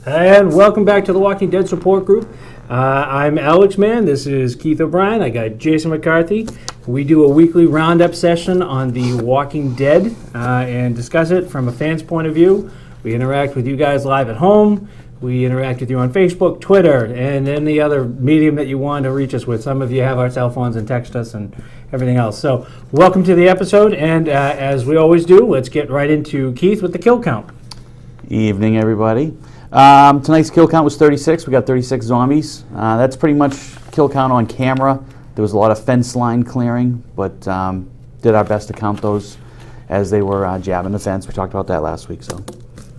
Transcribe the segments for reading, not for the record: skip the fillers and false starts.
And welcome back to the Walking Dead Support Group. I'm Alex Mann. This is Keith O'Brien. I got Jason McCarthy. We do a weekly roundup session on the Walking Dead and discuss it from a fan's point of view. We interact with you guys live at home. We interact with you on Facebook, Twitter, and any other medium that you want to reach us with. Some of you have our cell phones and text us and everything else. So welcome to the episode. And as we always do, let's get right into Keith with the kill count. Evening, everybody. Tonight's kill count was 36. We got 36 zombies. That's pretty much kill count on camera. There was a lot of fence line clearing, but did our best to count those as they were jabbing the fence. We talked about that last week. So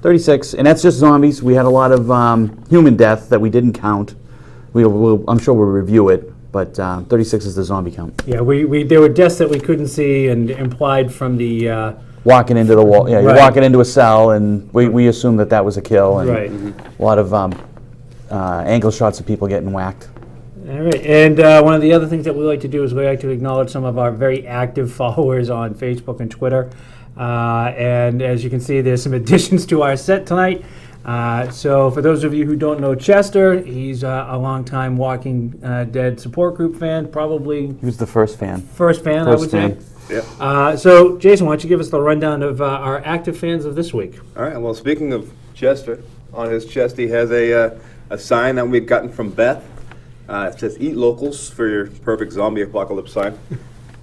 36, and that's just zombies. We had a lot of human death that we didn't count. I'm sure we'll review it, but 36 is the zombie count. Yeah, there were deaths that we couldn't see and implied from the... Walking into the wall, yeah, Right. You're walking into a cell, and we assumed that was a kill. And Right. a lot of angle shots of people getting whacked. All right, and one of the other things that we like to do is we like to acknowledge some of our very active followers on Facebook and Twitter. And as you can see, there's some additions to our set tonight. So for those of you who don't know Chester, he's a longtime Walking Dead support group fan, probably He was the first fan. first fan, I would say. Yeah. So Jason, why don't you give us the rundown of our active fans of this week? All right. Well, speaking of Chester, on his chest he has a sign that we've gotten from Beth. It says "Eat locals" for your perfect zombie apocalypse sign.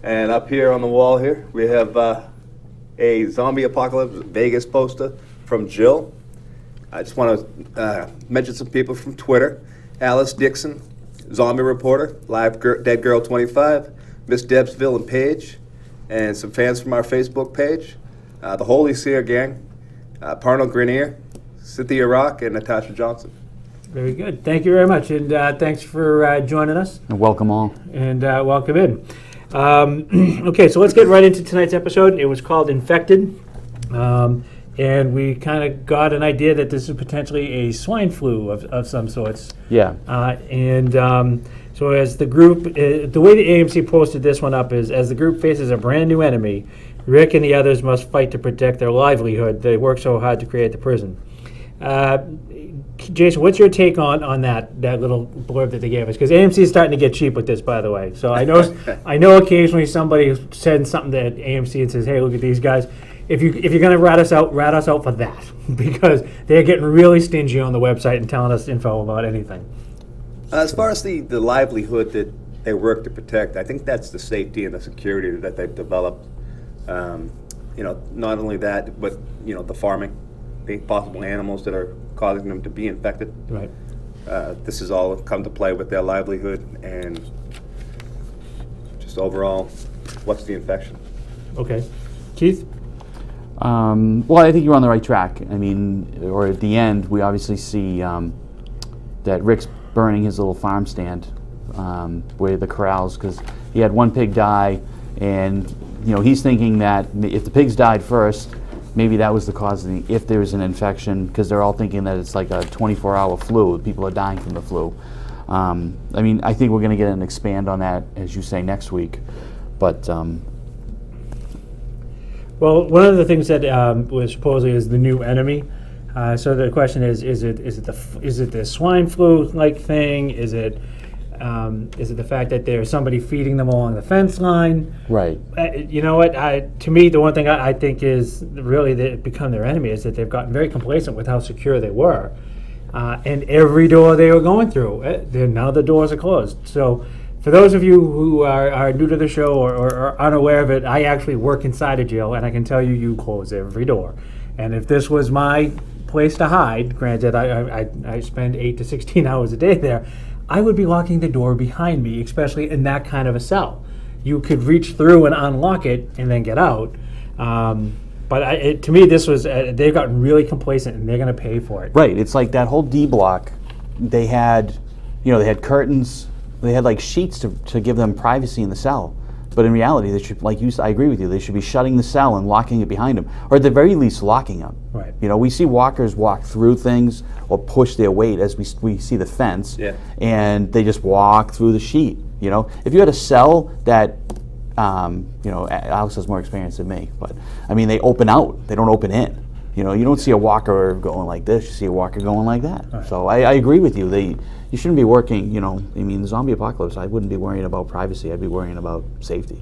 And up here on the wall here we have a zombie apocalypse Vegas poster from Jill. I just want to mention some people from Twitter: Alice Dixon, Zombie Reporter, Dead Girl 25, Miss Debsville and Paige. And some fans from our Facebook page, the Holy Seer Gang, Parnell Grenier, Cynthia Rock, and Natasha Johnson. Very good. Thank you very much, and thanks for joining us. And welcome all. And welcome in. Okay, so let's get right into tonight's episode. It was called Infected, and we kind of got an idea that this is potentially a swine flu of some sorts. Yeah. So as the group, the way the AMC posted this one up is, as the group faces a brand new enemy, Rick and the others must fight to protect their livelihood. They work so hard to create the prison. Jason, what's your take on that little blurb that they gave us? Because AMC is starting to get cheap with this, by the way. So I know occasionally somebody sends something to AMC and says, "Hey, look at these guys." If you're going to rat us out for that, because they're getting really stingy on the website and telling us info about anything. As far as the livelihood that they work to protect, I think that's the safety and the security that they've developed. Not only that, but the farming, the possible animals that are causing them to be infected. Right. This has all come to play with their livelihood and just overall, what's the infection? Okay. Keith? Well, I think you're on the right track. I mean, or at the end, we obviously see that Rick's burning his little farm stand where the corrals, because he had one pig die, and he's thinking that if the pigs died first, maybe that was the cause of if there's an infection, because they're all thinking that it's like a 24-hour flu. People are dying from the flu. I think we're going to get an expand on that, as you say, next week. But Well, one of the things that was supposedly is the new enemy. So the question is it the swine flu like thing? Is it the fact that there's somebody feeding them along the fence line? right. You know what? To me, the one thing I think is really that become their enemy is that they've gotten very complacent with how secure they were, and every door they were going through, now the doors are closed. So, for those of you who are new to the show or are unaware of it, I actually work inside a jail, and I can tell you close every door. And if this was my place to hide, granted, I spend 8 to 16 hours a day there, I would be locking the door behind me, especially in that kind of a cell. You could reach through and unlock it and then get out. But to me, this was, they've gotten really complacent and they're going to pay for it. Right. It's like that whole D block. They had, they had curtains. They had like sheets to give them privacy in the cell. But in reality, they should, like you said, I agree with you. They should be shutting the cell and locking it behind them, or at the very least, locking them. Right. We see walkers walk through things or push their weight as we see the fence, and they just walk through the sheet. If you had a cell that, Alex has more experience than me, but I mean, they open out. They don't open in. You know, you don't see a walker going like this. You see a walker going like that. So I agree with you. You shouldn't be working. You know, I mean, the zombie apocalypse. I wouldn't be worrying about privacy. I'd be worrying about safety.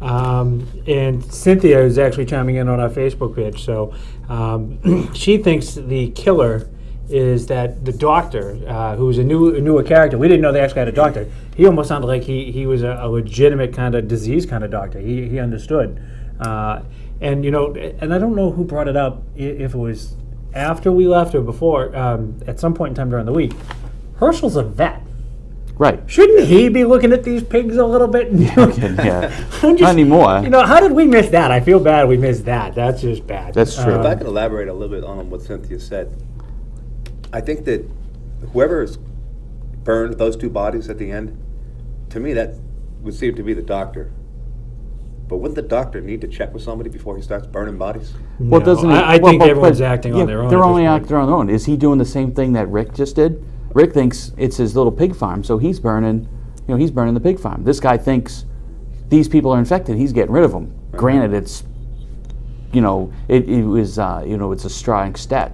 And Cynthia is actually chiming in on our Facebook page. So she thinks the killer is that the doctor, who's a newer character. We didn't know they actually had a doctor. He almost sounded like he was a legitimate kind of disease kind of doctor. He understood. And you know, and I don't know who brought it up, if it was after we left or before, at some point in time during the week. Herschel's a vet. Right. Shouldn't he be looking at these pigs a little bit? Yeah. I'm just- Not anymore. You know, how did we miss that? I feel bad we missed that. That's just bad. That's true. If I can elaborate a little bit on what Cynthia said, I think that whoever has burned those two bodies at the end, to me that would seem to be the doctor. But wouldn't the doctor need to check with somebody before he starts burning bodies? Well, No, doesn't he? I well, think but- everyone's but- acting yeah, on their own. They're at this only point. acting on their own. Is he doing the same thing that Rick just did? Rick thinks it's his little pig farm, so he's burning. You know, he's burning the pig farm. This guy thinks these people are infected. He's getting rid of them. Granted, it's, you know, it was, you know, it's a strong step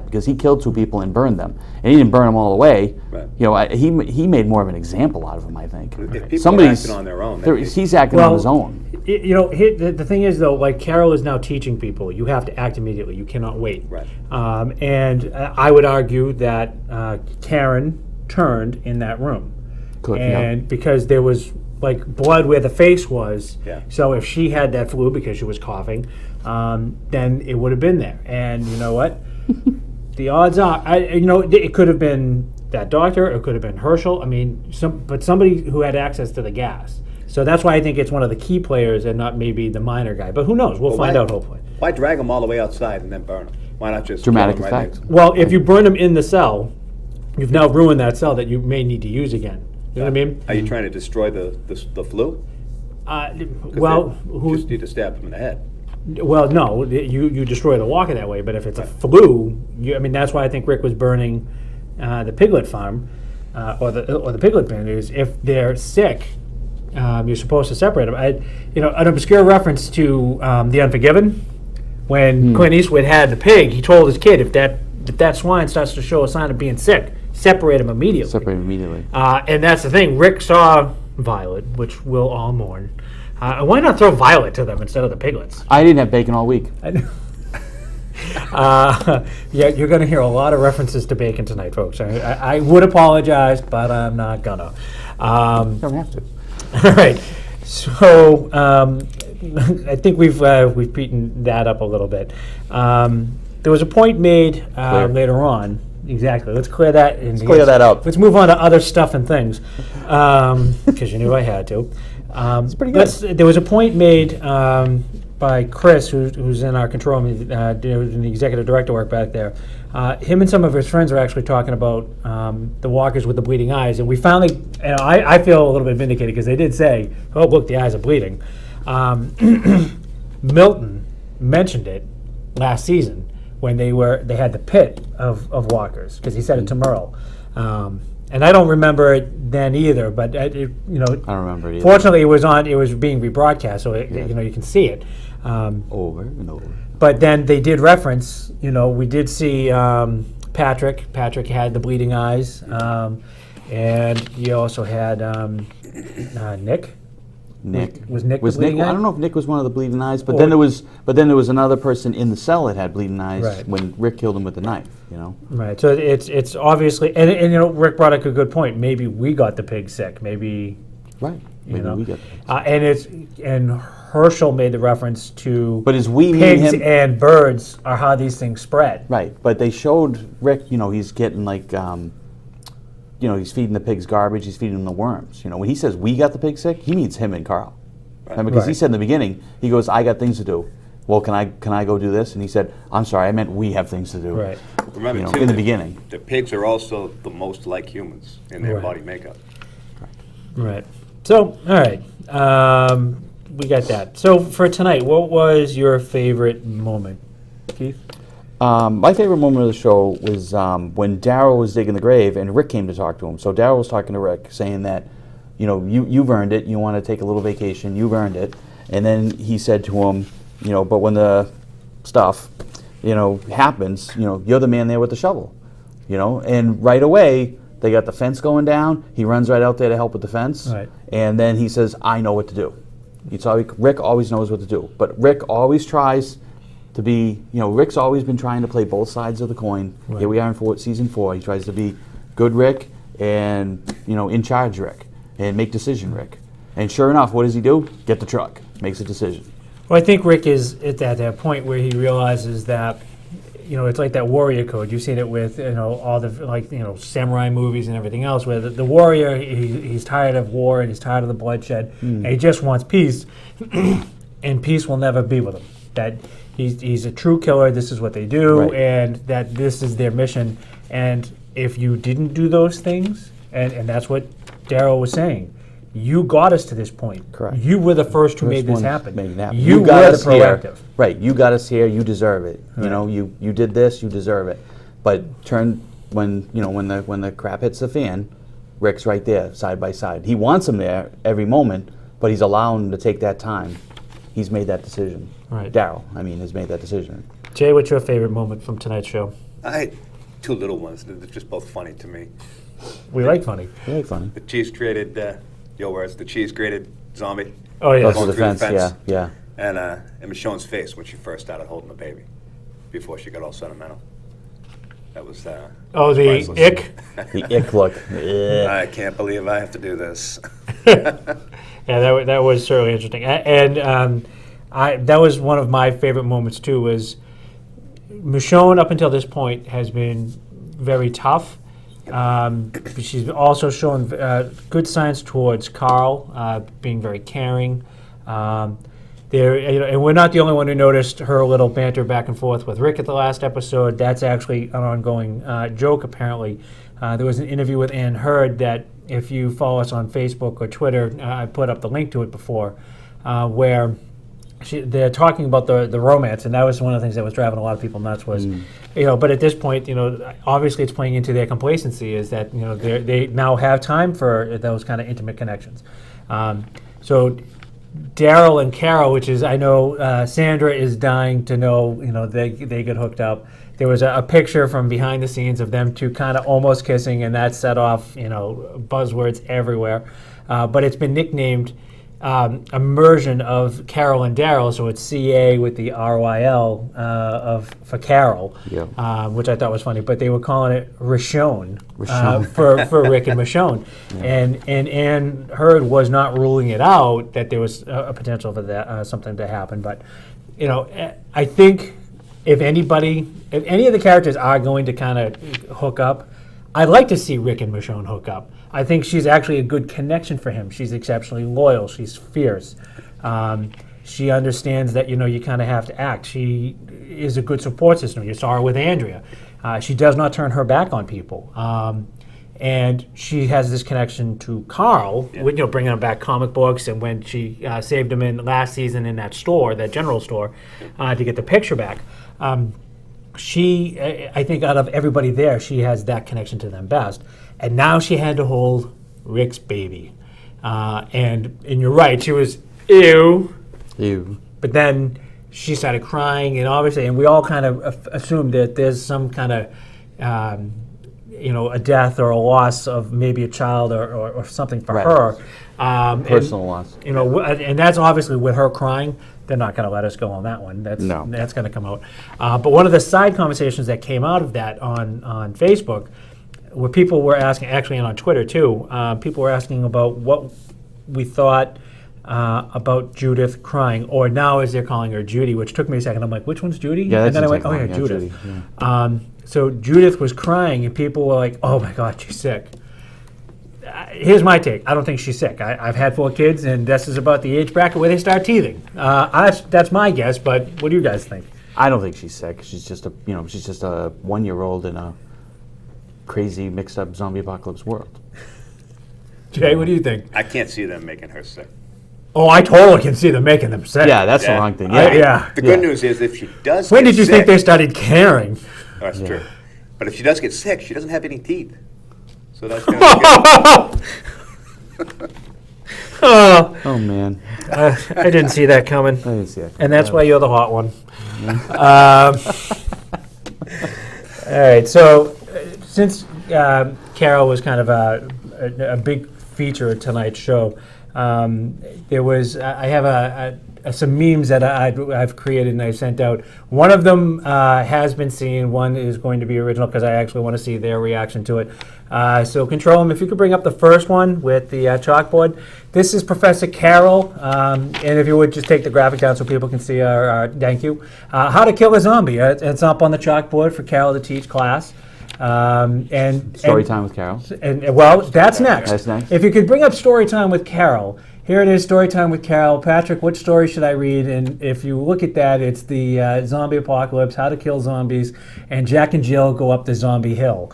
because he killed two people and burned them, and he didn't burn them all the way. Right. You know, he made more of an example out of them. I think. If people are acting on their own, He's acting on his own. You know, the thing is, though, like Carol is now teaching people, you have to act immediately. You cannot wait. Right. And I would argue that Karen turned in that room. Could, yeah. And because there was like blood where the face was, Yeah. so if she had that flu because she was coughing, then it would have been there. And you know what? The odds are, you know, it could have been that doctor, it could have been Herschel. I mean, but somebody who had access to the gas. So that's why I think it's one of the key players and not maybe the minor guy. But who knows? We'll find out hopefully. Why drag them all the way outside and then burn them? Why not just Dramatic kill 'em right effect. next? Well, if you burn them in the cell, you've now ruined that cell that you may need to use again. You know what I mean? Are you trying to destroy the flu? 'Cause Well, you just need to stab them in the head. well, no, you destroy the walker that way. But if it's a flu, I mean, that's why I think Rick was burning the piglet farm or the piglet bin. Is if they're sick, you're supposed to separate them. You know, an obscure reference to The Unforgiven, when Clint Eastwood had the pig, he told his kid, if that swine starts to show a sign of being sick, separate him immediately. Separate immediately. And that's the thing. Rick saw Violet, which we'll all mourn. Why not throw Violet to them instead of the piglets? I didn't have bacon all week. Yeah, you're going to hear a lot of references to bacon tonight, folks. I would apologize, but I'm not gonna. Don't have to. All right. So I think we've beaten that up a little bit. There was a point made later on. Exactly. Let's clear that. clear that up. Let's move on to other stuff and things, because you knew I had to. It's pretty good. There was a point made by Chris, who's in our control room, doing the executive director work back there. Him and some of his friends are actually talking about the walkers with the bleeding eyes, and we finally, and I feel a little bit vindicated because they did say, "Oh, look, the eyes are bleeding." Milton mentioned it last season when they had the pit of walkers, because he said it to Merle. And I don't remember it then either, but you know, I don't remember it either. fortunately, it was being rebroadcast, so you know, you can see it. Over and over. But then they did reference, you know, we did see Patrick. Patrick had the bleeding eyes, and you also had Nick. Nick Was Nick the Nick? bleeding eye? I don't know if Nick was one of the bleeding eyes, but Or- then there was another person in the cell that had bleeding eyes Right. when Rick killed him with the knife. You know. Right. So it's obviously, and you know, Rick brought up a good point. Maybe we got the pig sick. Maybe Right. Maybe know. we get. and Herschel made the reference to But is we mean pigs him? and birds are how these things spread. Right. But they showed Rick. You know, he's getting like. You know, he's feeding the pigs garbage. He's feeding them the worms. You know, when he says we got the pig sick, he means him and Carl. Right. Because he Right. said in the beginning, he goes, "I got things to do." Well, can I go do this? And he said, "I'm sorry, I meant we have things to do." Right. Remember, You know, too, in the that beginning. the pigs are also the most like humans in their Right. body makeup. Right. So, all right. We got that. So for tonight, what was your favorite moment, Keith? My favorite moment of the show was when Daryl was digging the grave and Rick came to talk to him. So Daryl was talking to Rick, saying that, you know, you've earned it. You want to take a little vacation. You've earned it. And then he said to him, you know, but when the stuff, happens, you're the man there with the shovel, and right away they got the fence going down. He runs right out there to help with the fence, Right. and then he says, "I know what to do." Rick always knows what to do, but Rick always tries to be, Rick's always been trying to play both sides of the coin. Right. Here we are in season 4. He tries to be good Rick and in charge Rick and make decision Rick. And sure enough, what does he do? Get the truck, makes a decision. Well, I think Rick is at that point where he realizes that, it's like that warrior code. You've seen it with, all the, samurai movies and everything else, where the warrior, he's tired of war and he's tired of the bloodshed, and he just wants peace, and peace will never be with him. That he's a true killer, this is what they do, Right. and that this is their mission. And if you didn't do those things, and that's what Daryl was saying, you got us to this point. Correct. You were the first who First made this ones happen. made it happen. You got were the us here. proactive. Right, you got us here, you deserve it. Right. You did this, you deserve it. But when the crap hits the fan, Rick's right there, side by side. He wants him there every moment, but he's allowing him to take that time. He's made that decision. Right. Daryl, has made that decision. Jay, what's your favorite moment from tonight's show? I had 2 little ones. They're just both funny to me. We like funny. Very funny. The cheese grated, your words, the cheese grated zombie. Oh, yeah. Goes to Going the through the fence, fence. yeah. And Michonne's face when she first started holding the baby, before she got all sentimental. That was Oh, the priceless. ick? The ick look. Ugh. I can't believe I have to do this. Yeah, that was certainly interesting. And that was one of my favorite moments, too, was Michonne, up until this point, has been very tough. She's also shown good signs towards Carl, being very caring. And we're not the only one who noticed her little banter back and forth with Rick at the last episode. That's actually an ongoing joke, apparently. There was an interview with Ann Hurd that, if you follow us on Facebook or Twitter, I put up the link to it before, where they're talking about the romance, and that was one of the things that was driving a lot of people nuts. Was, but at this point, obviously it's playing into their complacency. Is that they now have time for those kind of intimate connections. So Daryl and Carol, which is, I know Sandra is dying to know, they get hooked up. There was a picture from behind the scenes of them two kind of almost kissing, and that set off buzzwords everywhere. But it's been nicknamed immersion of Carol and Daryl, so it's CA with the RYL for Carol, Yeah. which I thought was funny. But they were calling it Rishon, Rishon. for Rick and Michonne. And Ann Hurd was not ruling it out that there was a potential for that something to happen. But I think if any of the characters are going to kind of hook up, I'd like to see Rick and Michonne hook up. I think she's actually a good connection for him. She's exceptionally loyal. She's fierce. She understands that you kind of have to act. She is a good support system. You saw her with Andrea. She does not turn her back on people. And she has this connection to Carl, with, bringing him back comic books, and when she saved him in last season in that store, that general store, to get the picture back. She, I think out of everybody there, she has that connection to them best. And now she had to hold Rick's baby. And you're right, she was, ew. Ew. But then she started crying, and obviously, and we all kind of assumed that there's some kind of, a death or a loss of maybe a child or something for Right. her. Personal loss. And that's obviously with her crying. They're not going to let us go on that one. That's going to come out. But one of the side conversations that came out of that on Facebook, where people were asking, actually and on Twitter too, people were asking about what we thought about Judith crying, or now as they're calling her Judy, which took me a second. I'm like, which one's Judy? Yeah, and that's then I went, exactly oh yeah, right. Yeah, Judith. Judy, yeah. So Judith was crying, and people were like, oh my God, she's sick. Here's my take. I don't think she's sick. I've had 4 kids, and this is about the age bracket where they start teething. That's my guess, but what do you guys think? I don't think she's sick. She's just a 1-year-old in a crazy mixed up zombie apocalypse world. Jay, what do you think? I can't see them making her sick. Oh, I totally can see them making them sick. Yeah, that's the Yeah. wrong thing. Yeah. The good news is if she does When get did you sick, think they started caring? That's true. But if she does get sick, she doesn't have any teeth. So that's going to be good. Oh man, I didn't see that coming. I didn't see that. And that's why you're the hot one. All right, so since Carol was kind of a big feature of tonight's show, there was I have some memes that I've created and I sent out. One of them has been seen. One is going to be original because I actually want to see their reaction to it. So Control Room, if you could bring up the first one with the chalkboard. This is Professor Carol, and if you would just take the graphic down so people can see our thank you. How to kill a zombie. It's up on the chalkboard for Carol to teach class. Story time with Carol. And well, that's next. That's next. If you could bring up story time with Carol. Here it is, story time with Carol. Patrick, what story should I read? And if you look at that, it's the zombie apocalypse, how to kill zombies, and Jack and Jill go up the zombie hill.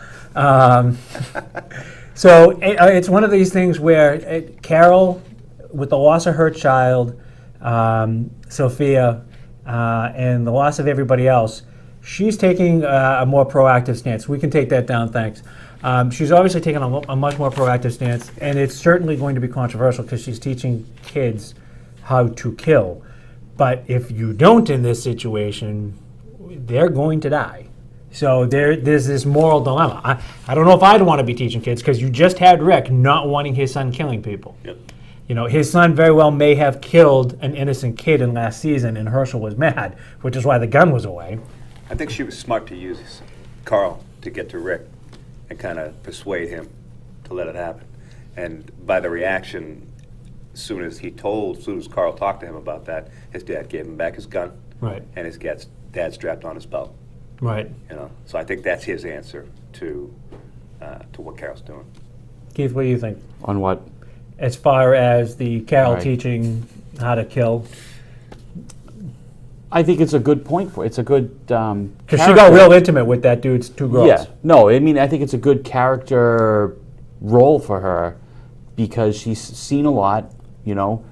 So it's one of these things where Carol, with the loss of her child, Sophia, and the loss of everybody else, she's taking a more proactive stance. We can take that down, thanks. She's obviously taken a much more proactive stance, and it's certainly going to be controversial because she's teaching kids how to kill. But if you don't in this situation, they're going to die. So there's this moral dilemma. I don't know if I'd want to be teaching kids because you just had Rick not wanting his son killing people. Yep. You know, his son very well may have killed an innocent kid in last season, and Herschel was mad, which is why the gun was away. I think she was smart to use Carl to get to Rick and kind of persuade him to let it happen. And by the reaction, as soon as Carl talked to him about that, his dad gave him back his gun. Right. And his dad strapped on his belt. Right. You know, so I think that's his answer to what Carol's doing. Keith, what do you think? On what? As far as the Carol Right. teaching how to kill. I think it's a good point for it's a good Because she got real intimate with that dude's two girls. Yeah, no, I mean I think it's a good character role for her because she's seen a lot. You know,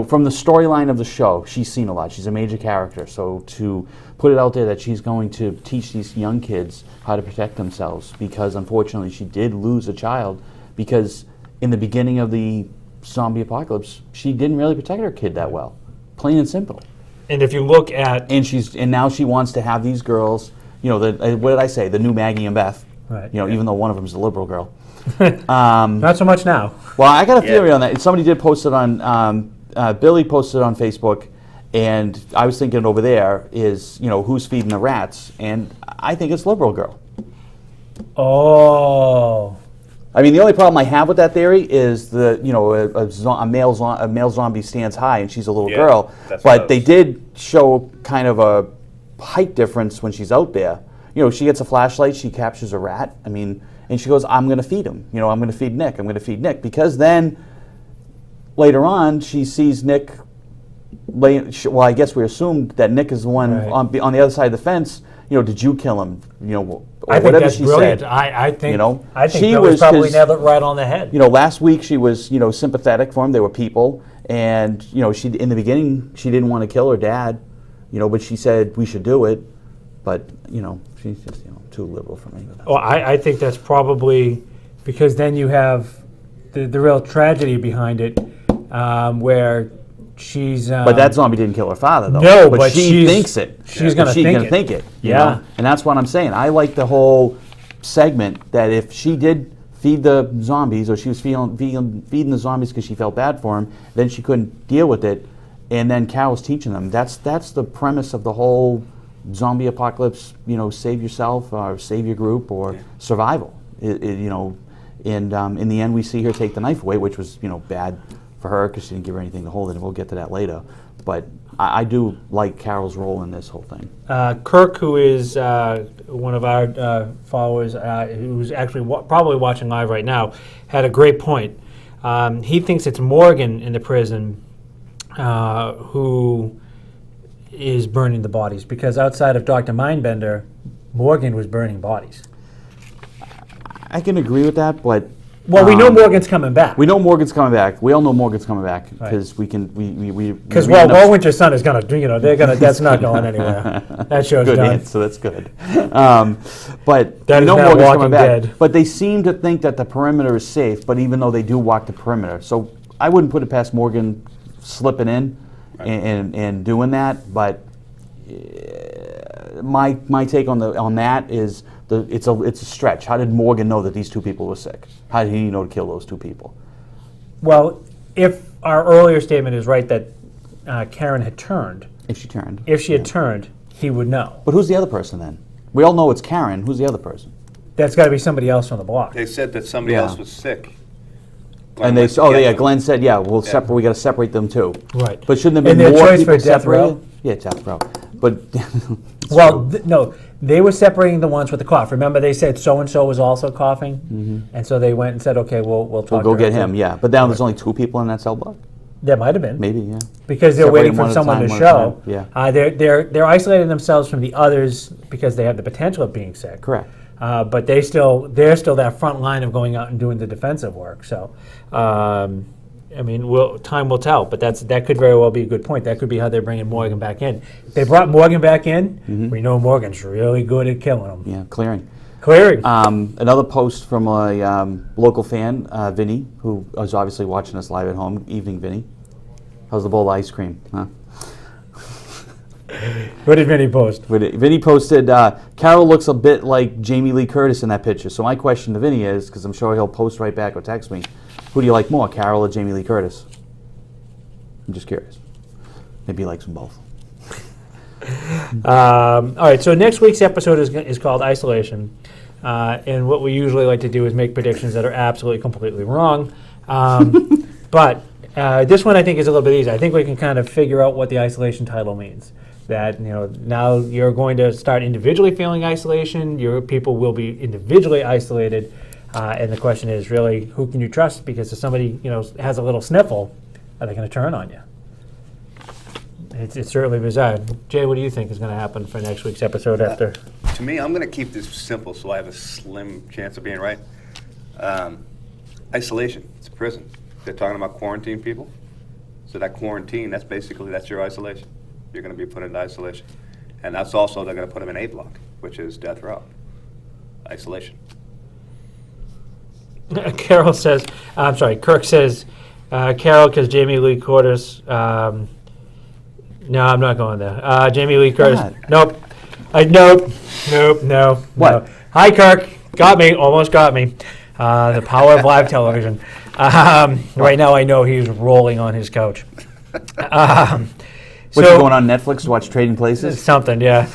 from the storyline of the show, she's seen a lot. She's a major character, so to put it out there that she's going to teach these young kids how to protect themselves because unfortunately she did lose a child because in the beginning of the zombie apocalypse she didn't really protect her kid that well, plain and simple. And if you look at And now she wants to have these girls, what did I say? The new Maggie and Beth. Right. Even though one of them is a liberal girl. not so much now. Well, I got a theory on that. Somebody did post it on, Billy posted it on Facebook, and I was thinking over there is, who's feeding the rats? And I think it's liberal girl. Oh. I mean, the only problem I have with that theory is a male zombie stands high and she's a little girl. But they did show kind of a height difference when she's out there. She gets a flashlight, she captures a rat. I mean, and she goes, I'm going to feed him. I'm going to feed Nick. I'm going to feed Nick. Because then later on, she sees Nick. Well, I guess we assumed that Nick is the one on the other side of the fence. Did you kill him? Or I think whatever that's she brilliant. said. I think she Billy's probably 'cause, nailed it right on the head. last week she was, sympathetic for him. They were people, and she in the beginning she didn't want to kill her dad, but she said we should do it, but she's just too liberal for me. Well, I think that's probably because then you have the real tragedy behind it, where she's. But that zombie didn't kill her father, though. No, but she thinks it. She's going to think it. You Yeah. know? And that's what I'm saying. I like the whole segment that if she did feed the zombies, or she was feeding the zombies because she felt bad for them, then she couldn't deal with it, and then Carol's teaching them. That's the premise of the whole zombie apocalypse. Save yourself, or save your group, or survival. And in the end, we see her take the knife away, which was bad for her because she didn't give her anything to hold it, and we'll get to that later. But I do like Carol's role in this whole thing. Kirk, who is one of our followers, who's actually probably watching live right now, had a great point. He thinks it's Morgan in the prison who is burning the bodies, because outside of Dr. Mindbender, Morgan was burning bodies. I can agree with that, but well, we know Morgan's coming back. We know Morgan's coming back. We all know Morgan's coming back because because Winter's Son is gonna, that's not going anywhere. That show's good done. answer. That's good. But that we know is now Morgan's Walking coming back. Dead. But they seem to think that the perimeter is safe. But even though they do walk the perimeter, so I wouldn't put it past Morgan slipping in and doing that. But my take on that is It's a stretch. How did Morgan know that these two people were sick? How did he know to kill those two people? Well, if our earlier statement is right that Karen had turned, If she turned. if she had turned, he would know. But who's the other person then? We all know it's Karen. Who's the other person? That's got to be somebody else from the block. They said that somebody Yeah. else was sick. And they, Glenn said, yeah, we'll separate. We got to separate them too. Right. But shouldn't there And be their more choice people for death separated? row? Yeah, death row. But Well, no, they were separating the ones with the cough. Remember, they said so and so was also coughing, and so they went and said, "Okay, we'll talk." we'll go to her get him. too. Yeah, but now there's only 2 people in that cell block. There might have been Maybe, yeah. because they're Separate waiting them for one at a someone time, to one at a show. time. Yeah. They're isolating themselves from the others because they have the potential of being sick. Correct. But they're still that front line of going out and doing the defensive work. So, I mean, time will tell. But that could very well be a good point. That could be how they're bringing Morgan back in. If they brought Morgan back in, we know Morgan's really good at killing them. Yeah, clearing. Clearing. Another post from a local fan, Vinny, who is obviously watching us live at home. Evening, Vinny. How's the bowl of ice cream? Huh? What did Vinny post? Vinny posted, Carol looks a bit like Jamie Lee Curtis in that picture. So my question to Vinny is, because I'm sure he'll post right back or text me, who do you like more, Carol or Jamie Lee Curtis? I'm just curious. Maybe he likes them both. All right, so next week's episode is called Isolation. And what we usually like to do is make predictions that are absolutely, completely wrong. But this one I think is a little bit easier. I think we can kind of figure out what the isolation title means. That now you're going to start individually feeling isolation. Your people will be individually isolated. And the question is really, who can you trust? Because if somebody has a little sniffle, are they going to turn on you? It's certainly bizarre. Jay, what do you think is going to happen for next week's episode after? To me, I'm going to keep this simple so I have a slim chance of being right. Isolation. It's a prison. They're talking about quarantine people. So that quarantine, that's your isolation. You're going to be put into isolation. And that's also, they're going to put them in A block, which is death row. Isolation. Kirk says, Carol, because Jamie Lee Curtis. No, I'm not going there. Jamie Lee Curtis. God. Nope. No. What? No. Hi, Kirk. Got me. Almost got me. The power of live television. Right now, I know he's rolling on his couch. What, you going on Netflix to watch Trading Places? Something, yeah.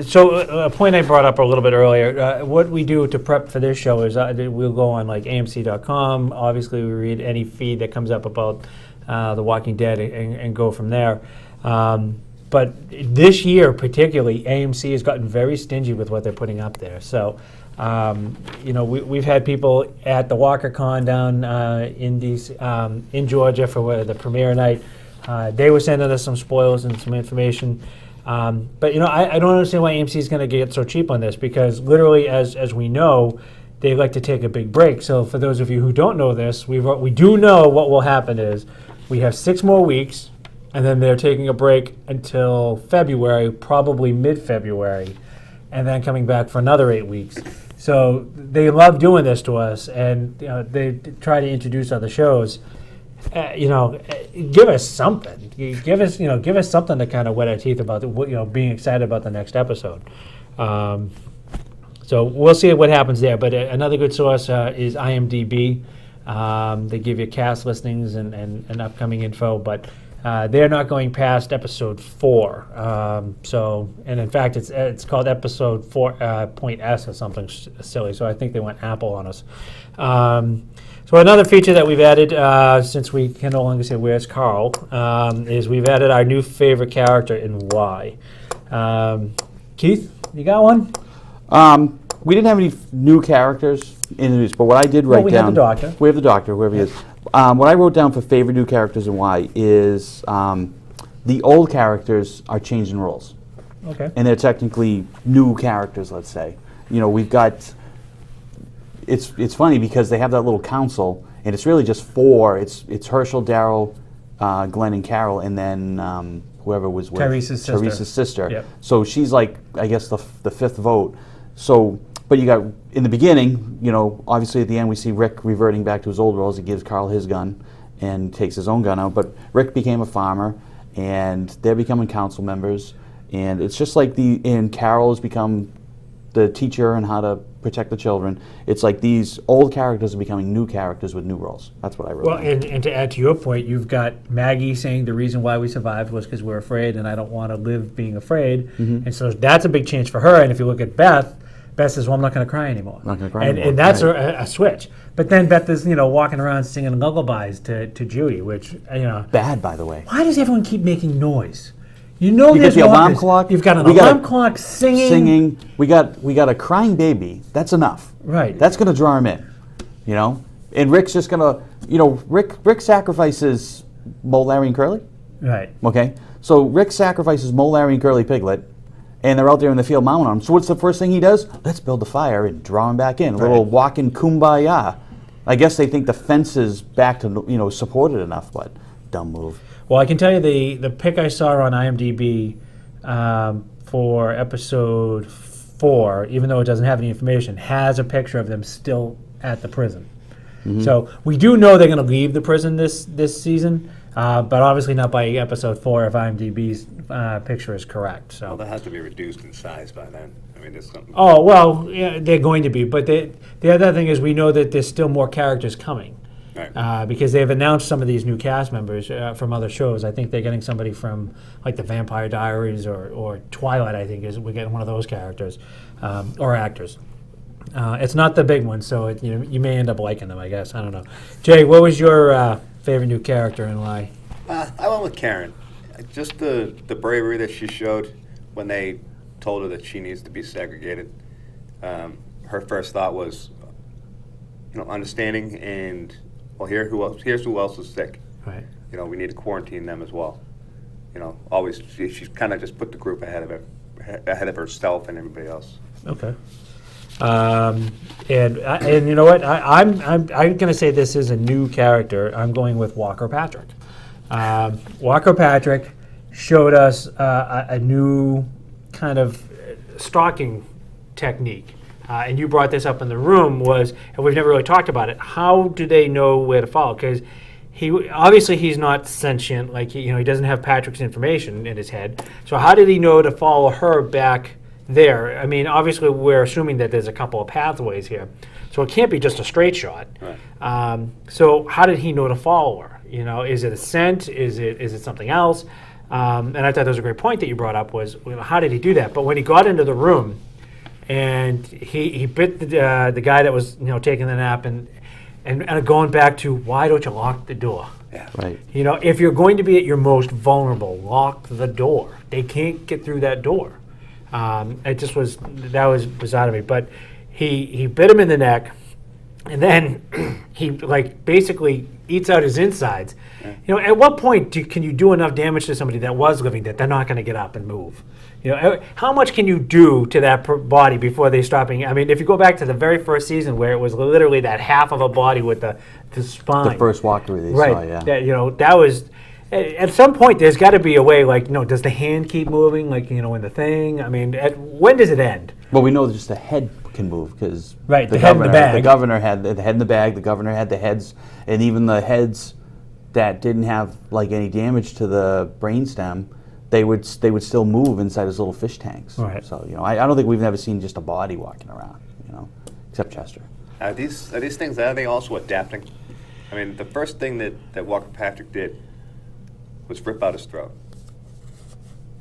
So a point I brought up a little bit earlier, what we do to prep for this show is we'll go on like AMC.com. Obviously, we read any feed that comes up about The Walking Dead and go from there. But this year particularly, AMC has gotten very stingy with what they're putting up there. So, we've had people at the WalkerCon down in Georgia for the premiere night. They were sending us some spoilers and some information. But I don't understand why AMC is going to get so cheap on this, because literally, as we know, they like to take a big break. So for those of you who don't know this, we do know what will happen is we have 6 more weeks, and then they're taking a break until February, probably mid-February, and then coming back for another 8 weeks. So they love doing this to us, and they try to introduce other shows. Give us something. Give us something to kind of wet our teeth about being excited about the next episode. So we'll see what happens there. But another good source is IMDb. They give you cast listings and upcoming info, but they're not going past episode 4. And in fact, it's called episode 4.S or something silly. So I think they went Apple on us. So another feature that we've added, since we can no longer say where's Carl, is we've added our new favorite character and why. Keith, you got one? We didn't have any new characters introduced, but what I did write we down. have the Doctor. We have the Doctor, whoever he is. What I wrote down for favorite new characters and why is the old characters are changing roles. Okay. And they're technically new characters, let's say. We've got. It's funny because they have that little council, and it's really just 4. It's Herschel, Daryl, Glenn, and Carol, and then whoever was with Teresa's sister. Yep. So she's like, I guess, the 5th vote. So, but you got in the beginning, obviously at the end we see Rick reverting back to his old roles. He gives Carl his gun and takes his own gun out. But Rick became a farmer, and they're becoming council members. And it's just like and Carol has become the teacher and how to protect the children. It's like these old characters are becoming new characters with new roles. That's what I wrote. Well, down. and to add to your point, you've got Maggie saying the reason why we survived was because we're afraid, and I don't want to live being afraid. And so that's a big change for her. And if you look at Beth, Beth says, well, I'm not going to cry anymore. Not gonna cry and, anymore, and that's right. a switch. But then Beth is, walking around singing lullabies to Judy, which, Bad, by the way. why does everyone keep making noise? You know, You there's got the alarm walkers. clock. You've got an We got alarm clock singing. Singing. We got a crying baby. That's enough. Right. That's gonna draw him in. And Rick's just gonna. Rick sacrifices Mo, Larry, and Curly. Right. Okay. So Rick sacrifices Mo, Larry, and Curly Piglet, and they're out there in the field mounting on him. So what's the first thing he does? Let's build a fire and draw him back in. A little walking kumbaya. I guess they think the fence is back to supported enough, but dumb move. Well, I can tell you the pic I saw on IMDb for episode 4, even though it doesn't have any information, has a picture of them still at the prison. So we do know they're going to leave the prison this season, but obviously not by episode 4 if IMDb's picture is correct. Well, So. that has to be reduced in size by then. I mean, there's something. Oh, well, yeah, they're going to be, but the other thing is we know that there's still more characters coming. Right. Because they've announced some of these new cast members from other shows. I think they're getting somebody from like the Vampire Diaries or Twilight. I think we're getting one of those characters or actors. It's not the big one, so you may end up liking them. I guess I don't know. Jay, what was your favorite new character and why? I went with Karen. Just the bravery that she showed when they told her that she needs to be segregated. Her first thought was, understanding and here's who else is sick. Right. We need to quarantine them as well. Always she's kind of just put the group ahead of herself and everybody else. Okay. And you know what? I'm going to say this is a new character. I'm going with Walker Patrick. Walker Patrick showed us a new kind of stalking technique. And you brought this up in the room and we've never really talked about it. How do they know where to follow? Because he's not sentient. Like he doesn't have Patrick's information in his head. So how did he know to follow her back there? I mean, obviously we're assuming that there's a couple of pathways here, so it can't be just a straight shot. Right. So how did he know to follow her? Is it a scent? Is it something else? And I thought that was a great point that you brought up. Was how did he do that? But when he got into the room. And he bit the guy that was taking the nap and going back to why don't you lock the door? Yeah. Right. If you're going to be at your most vulnerable, lock the door. They can't get through that door. That was bizarre to me. But he bit him in the neck, and then he basically eats out his insides. Yeah. At what point can you do enough damage to somebody that was living that they're not going to get up and move? How much can you do to that body before they stop being? I mean, if you go back to the very first season where it was literally that half of a body with the spine. The first Walker they Right. saw, yeah. That was. At some point, there's got to be a way. Does the hand keep moving? In the thing. I mean, when does it end? Well, we know that just the head can move because Right, the head in the bag. The governor had the head in the bag. The governor had the heads, and even the heads that didn't have any damage to the brainstem, they would still move inside his little fish tanks. Right. So I don't think we've ever seen just a body walking around. Except Chester. Are these things? Are they also adapting? I mean, the first thing that Walker Patrick did was rip out his throat,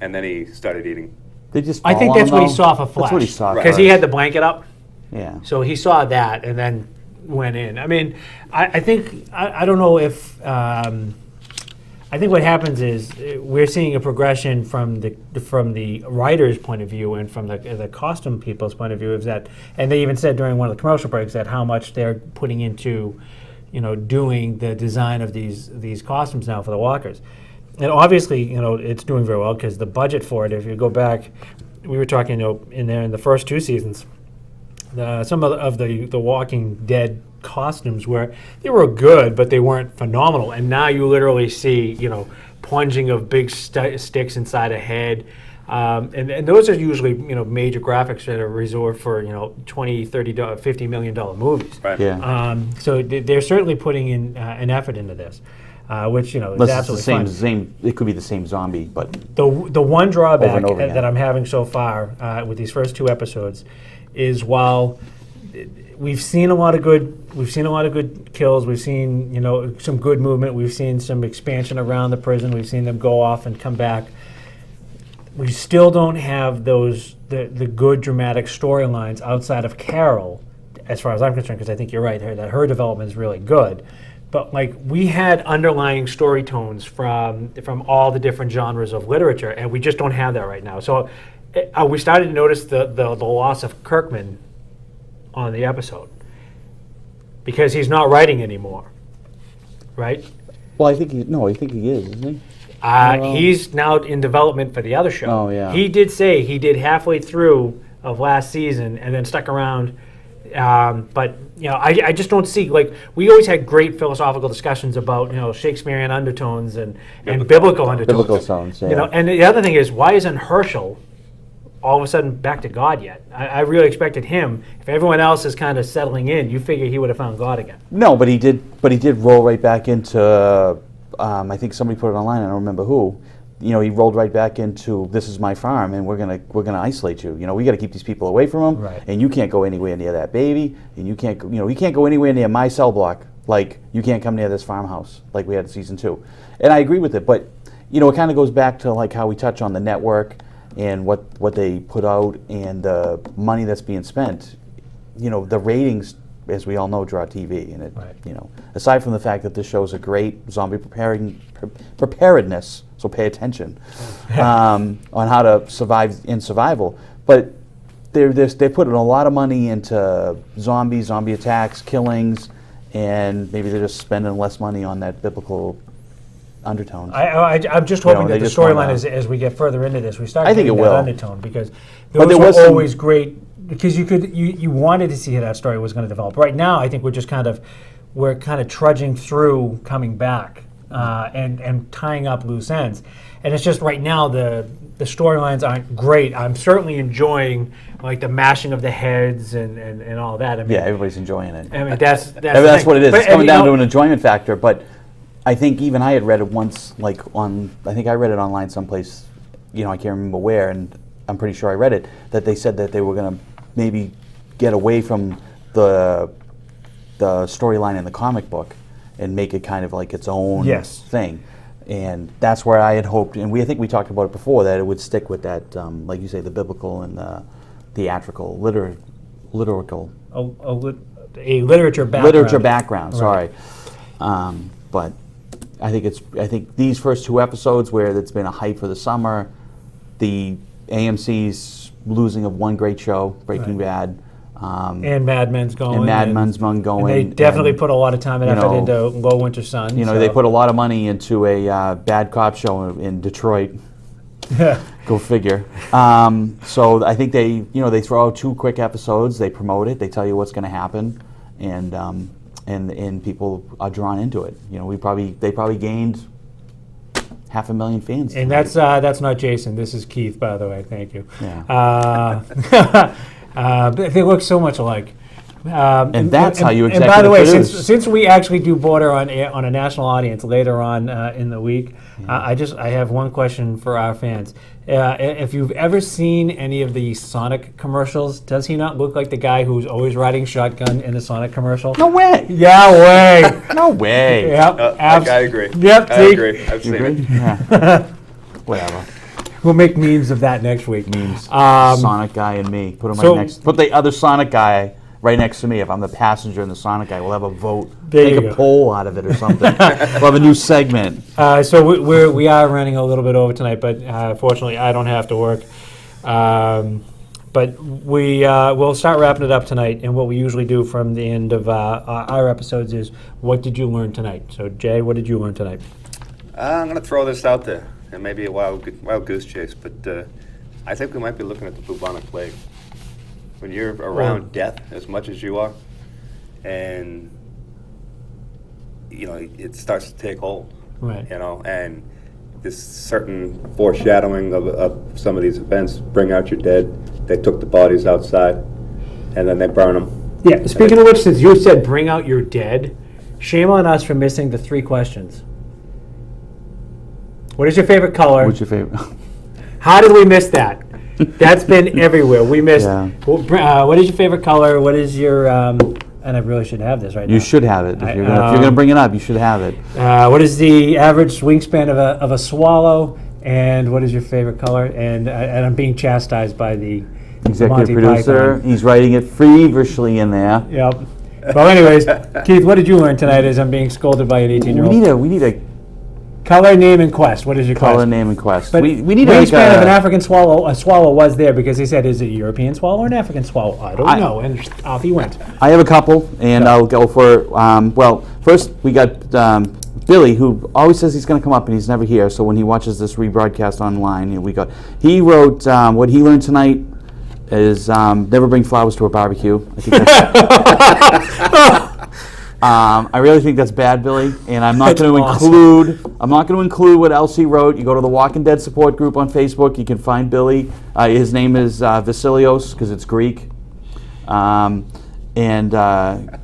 and then he started eating. They just. I think fall on that's what he them, saw for though? Flash. That's what he saw. Because he first. had the blanket up. Yeah. So he saw that and then went in. I mean, I think I don't know if I think what happens is we're seeing a progression from the writer's point of view and from the costume people's point of view is that, and they even said during one of the commercial breaks that how much they're putting into, doing the design of these costumes now for the walkers. And obviously, it's doing very well because the budget for it, if you go back, we were talking, in the first 2 seasons, some of the Walking Dead costumes they were good, but they weren't phenomenal. And now you literally see, plunging of big sticks inside a head. And those are usually, major graphics that are reserved for, $20, $30, $50 million movies. Right. Yeah. So they're certainly putting in an effort into this. Which is Unless it's absolutely the fun. same. It could be the same zombie, but The one drawback Over and over again. that I'm having so far with these first 2 episodes is while we've seen a lot of good kills, we've seen some good movement, we've seen some expansion around the prison, we've seen them go off and come back. We still don't have the good dramatic storylines outside of Carol, as far as I'm concerned, because I think you're right that her development is really good. But like we had underlying story tones from all the different genres of literature, and we just don't have that right now. So we started to notice the loss of Kirkman on the episode because he's not writing anymore, right? Well, I think he is, isn't he? He's now in development for the other show. Oh, yeah. He did say he did halfway through of last season and then stuck around. But I just don't see, like, we always had great philosophical discussions about Shakespearean undertones and biblical undertones. Biblical tones, yeah. And the other thing is, why isn't Herschel all of a sudden back to God yet? I really expected him. If everyone else is kind of settling in, you figure he would have found God again. No, but he did roll right back into. I think somebody put it online. I don't remember who. He rolled right back into this is my farm, and we're gonna isolate you. We got to keep these people away from him, right. And you can't go anywhere near that baby, and you can't go anywhere near my cell block. Like you can't come near this farmhouse, like we had in season 2. And I agree with it, but it kind of goes back to like how we touch on the network and what they put out and the money that's being spent. The ratings, as we all know, draw TV, and it, right. Aside from the fact that this show is a great zombie preparedness, so pay attention on how to survive in survival. But they're putting a lot of money into zombie attacks, killings, and maybe they're just spending less money on that biblical undertones. I'm just hoping that the just storyline, as we get further into this, we start I think getting it that will. undertone, because those were always great. Because you wanted to see how that story was going to develop. Right now, I think we're kind of trudging through, coming back, and tying up loose ends. And it's just right now the storylines aren't great. I'm certainly enjoying like the mashing of the heads and all that. I mean, yeah, everybody's enjoying it. I mean that's what it is. But, it's coming down to an enjoyment factor. But I think even I had read it once, I think I read it online someplace. I can't remember where, and I'm pretty sure I read it, that they said that they were going to maybe get away from the storyline in the comic book and make it kind of like its own thing. And that's where I had hoped, and I think we talked about it before, that it would stick with that, like you say, the biblical and the theatrical, lyrical. A literature background. Literature background, Right. sorry. But I think these first 2 episodes, where it's been a hype for the summer, the AMC's losing of one great show, Breaking Bad, and Mad Men's going. And they definitely put a lot of time and effort into Low Winter Sun. They put a lot of money into a bad cop show in Detroit. Go figure. So I think they throw out 2 quick episodes. They promote it. They tell you what's going to happen, and people are drawn into it. They probably gained 500,000 fans. And that's not Jason. This is Keith, by the way. Thank you. Yeah. They look so much alike. And that's how you And by the way, produce. since we actually do border on a national audience later on in the week, I have one question for our fans. If you've ever seen any of the Sonic commercials, does he not look like the guy who's always riding shotgun in the Sonic commercial? No way. Yeah, way. No way. Yep. I agree. Yep. I see? agree. I've You seen agree? it. Yeah. Whatever. We'll make memes of that next week. Memes. Sonic guy and me. Put the other Sonic guy right next to me. If I'm the passenger in the Sonic guy, we'll have a vote. There Make you a go. poll out of it or something. We'll have a new segment. So we are running a little bit over tonight, but fortunately I don't have to work. But we'll start wrapping it up tonight, and what we usually do from the end of our episodes is, what did you learn tonight? So Jay, what did you learn tonight? I'm going to throw this out there. It may be a wild goose chase, but I think we might be looking at the bubonic plague. When you're around death as much as you are, and it starts to take hold. Right. And this certain foreshadowing of some of these events, bring out your dead. They took the bodies outside, and then they burn them. Yeah. Speaking of which, since you said bring out your dead, shame on us for missing the 3 questions. What is your favorite color? What's your favorite? How did we miss that? That's been everywhere. We missed. Yeah. What is your favorite color? What is your? And I really should have this right now. You should have it. I- If you're gonna bring it up, you should have it. What is the average wingspan of a swallow? And what is your favorite color? And I'm being chastised by the Executive Monty producer, Python. he's writing it feverishly in there. Yep. Well, anyways, Keith, what did you learn tonight as I'm being scolded by an 18-year-old? We need a Color, name, and quest. What is your color, quest? name, and quest. But We need like wingspan of an African swallow. A swallow was there because he said, "Is it a European swallow or an African swallow?" I don't know, and off he went. I have a couple, and I'll go for, well, first we got Billy, who always says he's going to come up, and he's never here, so when he watches this rebroadcast online, he wrote, what he learned tonight is never bring flowers to a barbecue. I think that's, I really think that's bad, Billy, and I'm not That's going to awesome. I'm not going to include what else he wrote. You go to the Walking Dead support group on Facebook, you can find Billy. His name is Vasilios, because it's Greek. And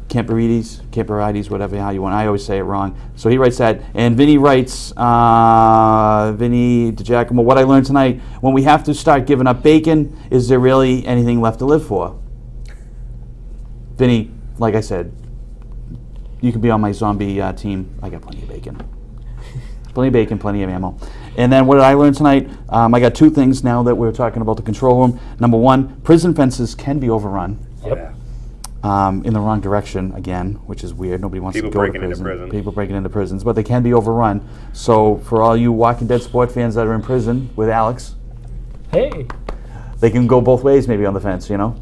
Camperides, whatever, how you want. I always say it wrong. So he writes that. And Vinny writes, Vinny DiGiacomo, what I learned tonight, when we have to start giving up bacon, is there really anything left to live for? Vinny, like I said, you can be on my zombie team. I got plenty of bacon. Plenty of bacon, plenty of ammo. And then what did I learn tonight? I got two things now that we're talking about the control room. Number one, prison fences can be overrun. Yep. In the wrong direction again, which is weird. Nobody wants People to go to breaking into prison. prison. People breaking into prisons, but they can be overrun. So for all you Walking Dead sport fans that are in prison with Alex, Hey. they can go both ways maybe on the fence, you know?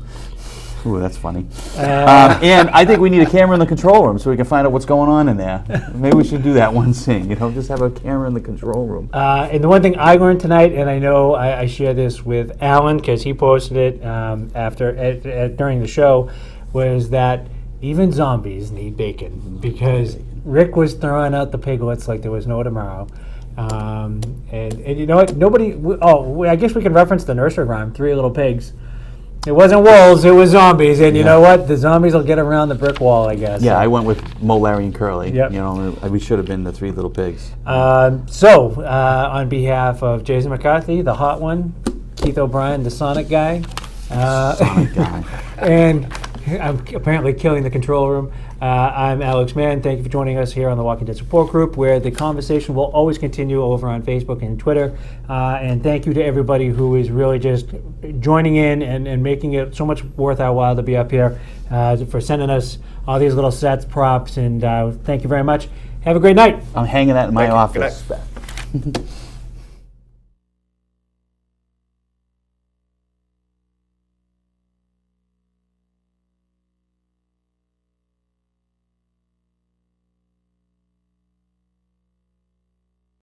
Ooh, that's funny. And I think we need a camera in the control room so we can find out what's going on in there. Maybe we should do that one thing, just have a camera in the control room. And the one thing I learned tonight, and I know I share this with Alan because he posted it during the show, was that even zombies need bacon because Rick was throwing out the piglets like there was no tomorrow. And you know what? I guess we can reference the nursery rhyme, Three Little Pigs. It wasn't wolves, it was zombies. And you know what? The zombies will get around the brick wall, I guess. Yeah, I went with Mo, Larry, and Curly. Yep. We should have been the Three Little Pigs. On behalf of Jason McCarthy, the hot one, Keith O'Brien, the Sonic guy, Sonic guy. and I'm apparently killing the control room. I'm Alex Mann. Thank you for joining us here on the Walking Dead Support Group, where the conversation will always continue over on Facebook and Twitter. And thank you to everybody who is really just joining in and making it so much worth our while to be up here, for sending us all these little sets, props, and thank you very much. Have a great night. I'm hanging that in my Thank you. Good office.